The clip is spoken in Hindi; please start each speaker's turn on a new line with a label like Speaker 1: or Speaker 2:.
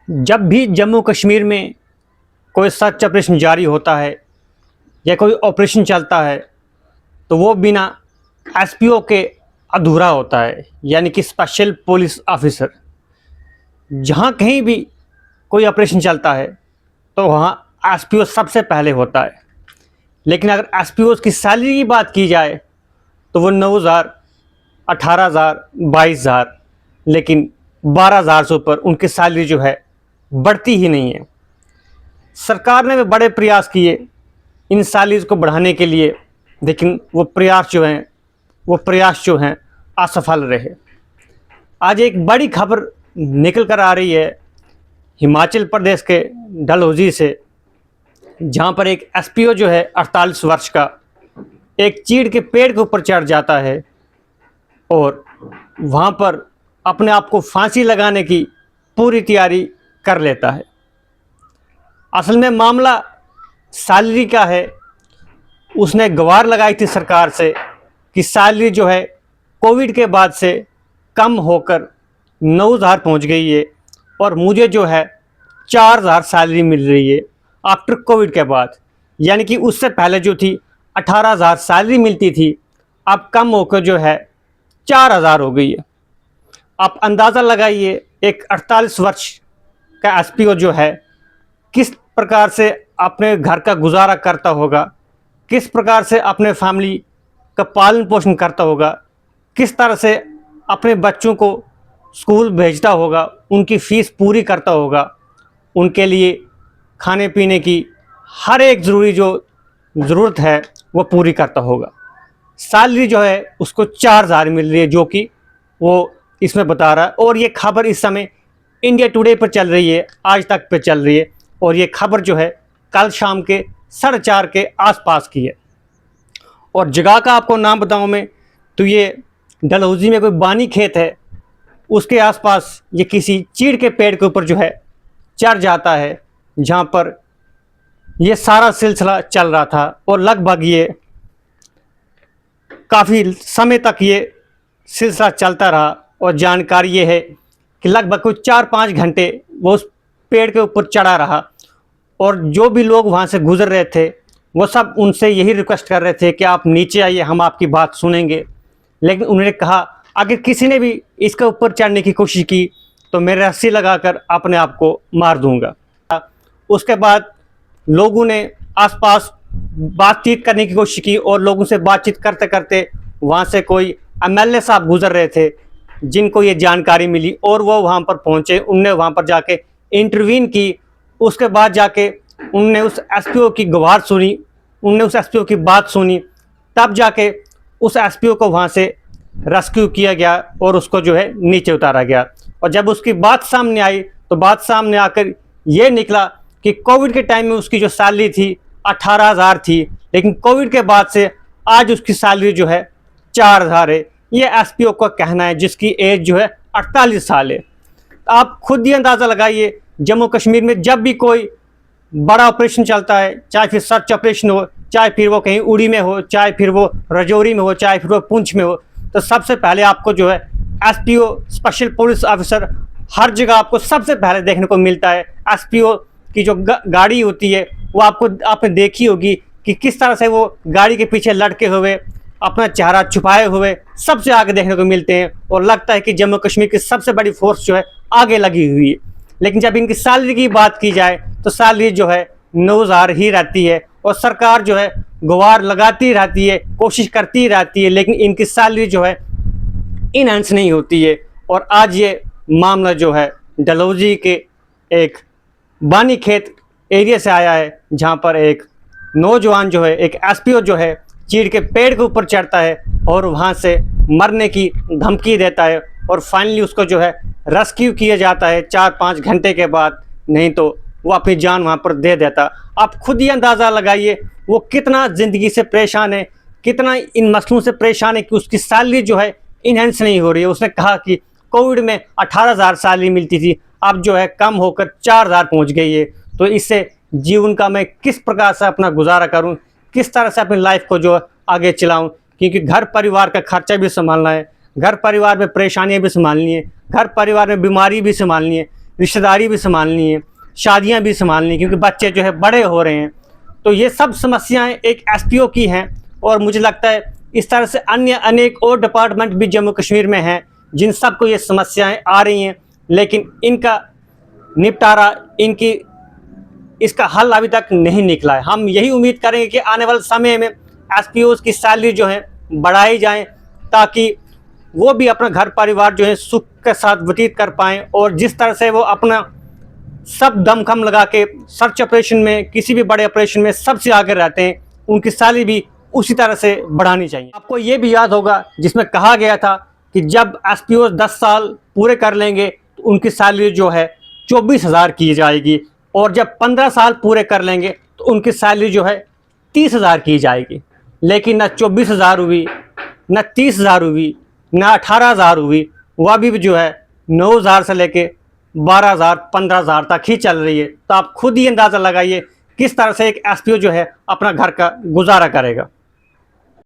Speaker 1: जब भी जम्मू कश्मीर में कोई सर्च ऑपरेशन जारी होता है या कोई ऑपरेशन चलता है तो वो बिना एसपीओ के अधूरा होता है, यानी कि स्पेशल पुलिस ऑफिसर। जहाँ कहीं भी कोई ऑपरेशन चलता है तो वहाँ एसपीओ सबसे पहले होता है। लेकिन अगर एसपीओ की सैलरी की बात की जाए तो वो 9,000, 18,000, 22,000, लेकिन 12,000 से ऊपर उनकी सैलरी जो है बढ़ती ही नहीं है। सरकार ने भी बड़े प्रयास किए इन सैलरीज को बढ़ाने के लिए, लेकिन वो प्रयास जो हैं असफल रहे। आज एक बड़ी खबर निकल कर आ रही है हिमाचल प्रदेश के डलहौजी से, जहाँ पर एक एसपीओ जो है 48 वर्ष का एक चीड़ के पेड़ के ऊपर चढ़ जाता है और वहाँ पर अपने आप को फांसी लगाने की पूरी तैयारी कर लेता है। असल में मामला सैलरी का है। उसने गुहार लगाई थी सरकार से कि सैलरी जो है कोविड के बाद से कम होकर 9,000 पहुंच गई है और मुझे जो है 4,000 सैलरी मिल रही है आफ्टर कोविड के बाद। यानी कि उससे पहले जो थी 18,000 सैलरी मिलती थी, अब कम होकर जो है 4,000 हो गई है। आप अंदाज़ा लगाइए एक 48 वर्ष का एसपीओ जो है किस प्रकार से अपने घर का गुजारा करता होगा, किस प्रकार से अपने फैमिली का पालन पोषण करता होगा, किस तरह से अपने बच्चों को स्कूल भेजता होगा, उनकी फ़ीस पूरी करता होगा, उनके लिए खाने पीने की हर एक ज़रूरी जो ज़रूरत है वो पूरी करता होगा। सैलरी जो है उसको 4,000 मिल रही है, जो कि वो इसमें बता रहा है। और ये खबर इस समय इंडिया टुडे पर चल रही है, आज तक पे चल रही है, और ये खबर जो है कल शाम के 4:30 के आसपास की है। और जगह का आपको नाम बताऊं मैं तो ये डलहौजी में कोई बानी खेत है, उसके आसपास ये किसी चीड़ के पेड़ के ऊपर जो है चढ़ जाता है, जहाँ पर ये सारा सिलसिला चल रहा था। और लगभग ये काफ़ी समय तक ये सिलसिला चलता रहा और जानकारी ये है कि लगभग कोई 4-5 घंटे वो उस पेड़ के ऊपर चढ़ा रहा। और जो भी लोग वहाँ से गुजर रहे थे वो सब उनसे यही रिक्वेस्ट कर रहे थे कि आप नीचे आइए, हम आपकी बात सुनेंगे। लेकिन उन्होंने कहा अगर किसी ने भी इसके ऊपर चढ़ने की कोशिश की तो मैं रस्सी लगाकर अपने आप को मार दूंगा। उसके बाद लोगों ने आसपास बातचीत करने की कोशिश की और लोगों से बातचीत करते करते वहाँ से कोई एमएलए साहब गुजर रहे थे, जिनको ये जानकारी मिली और वो वहाँ पर पहुँचे। उनने वहाँ पर जाके इंटरवीन की। उसके बाद जाके उनने उस एसपीओ की गुहार सुनी, उनने उस एसपीओ की बात सुनी, तब जाके उस एसपीओ को वहाँ से रेस्क्यू किया गया और उसको जो है नीचे उतारा गया। और जब उसकी बात सामने आई तो बात सामने आकर ये निकला कि कोविड के टाइम में उसकी जो सैलरी थी 18,000 थी, लेकिन कोविड के बाद से आज उसकी सैलरी जो है 4,000 है। ये एसपीओ का कहना है, जिसकी एज जो है 48 साल है। आप खुद ही अंदाज़ा लगाइए, जम्मू कश्मीर में जब भी कोई बड़ा ऑपरेशन चलता है, चाहे फिर सर्च ऑपरेशन हो, चाहे फिर वो कहीं उड़ी में हो, चाहे फिर वो रजौरी में हो, चाहे फिर वो पुंछ में हो, तो सबसे पहले आपको जो है एसपीओ स्पेशल पुलिस ऑफिसर हर जगह आपको सबसे पहले देखने को मिलता है। एसपीओ की जो गाड़ी होती है वो आपने देखी होगी कि किस तरह से वो गाड़ी के पीछे लटके हुए अपना चेहरा छुपाए हुए सबसे आगे देखने को मिलते हैं। और लगता है कि जम्मू कश्मीर की सबसे बड़ी फोर्स जो है आगे लगी हुई है। लेकिन जब इनकी सैलरी की बात की जाए तो सैलरी जो है 9,000 ही रहती है और सरकार जो है गुहार लगाती रहती है, कोशिश करती रहती है, लेकिन इनकी सैलरी जो है इनहेंस नहीं होती है। और आज ये मामला जो है डलहौजी के एक बानी खेत एरिया से आया है, जहाँ पर एक नौजवान जो है, एक एसपीओ जो है चीड़ के पेड़ के ऊपर चढ़ता है और वहाँ से मरने की धमकी देता है और फाइनली उसको जो है रेस्क्यू किया जाता है 4-5 घंटे के बाद, नहीं तो वो अपनी जान वहाँ पर दे देता। आप खुद ही अंदाज़ा लगाइए वो कितना ज़िंदगी से परेशान है, कितना इन मसलों से परेशान है कि उसकी सैलरी जो है इनहेंस नहीं हो रही है। उसने कहा कि कोविड में 18,000 सैलरी मिलती थी, अब जो है कम होकर 4,000 पहुँच गई है। तो इससे जीवन का मैं किस प्रकार से अपना गुजारा करूँ, किस तरह से अपनी लाइफ को जो आगे चलाऊँ, क्योंकि घर परिवार का खर्चा भी संभालना है, घर परिवार में परेशानियाँ भी संभालनी है, घर परिवार में बीमारी भी संभालनी है। रिश्तेदारी भी संभालनी है, शादियां भी संभालनी है, क्योंकि बच्चे जो है बड़े हो रहे हैं। तो ये सब समस्याएं एक एसपीओ की हैं। और मुझे लगता है इस तरह से अन्य अनेक और डिपार्टमेंट भी जम्मू कश्मीर में हैं जिन सबको ये समस्याएं आ रही हैं, लेकिन इनका निपटारा, इसका हल अभी तक नहीं निकला है। हम यही उम्मीद करेंगे कि आने वाले समय में एसपीओ की सैलरी जो है बढ़ाई जाए, ताकि वो भी अपना घर परिवार जो है सुख के साथ व्यतीत कर पाएँ। और जिस तरह से वो अपना सब दमखम लगा के सर्च ऑपरेशन में, किसी भी बड़े ऑपरेशन में सबसे आगे रहते हैं, उनकी सैलरी भी उसी तरह से बढ़ानी चाहिए। आपको ये भी याद होगा जिसमें कहा गया था कि जब एसपीओ 10 साल पूरे कर लेंगे तो उनकी सैलरी जो है 24,000 की जाएगी, और जब 15 साल पूरे कर लेंगे तो उनकी सैलरी जो है 30,000 की जाएगी। लेकिन न 24,000 हुई, न 30,000 हुई, न 18,000 हुई, वह भी जो है 9,000 से लेके 12,000 15,000 तक ही चल रही है। तो आप खुद ही अंदाज़ा लगाइए किस तरह से एक एसपीओ जो है अपना घर का गुजारा करेगा।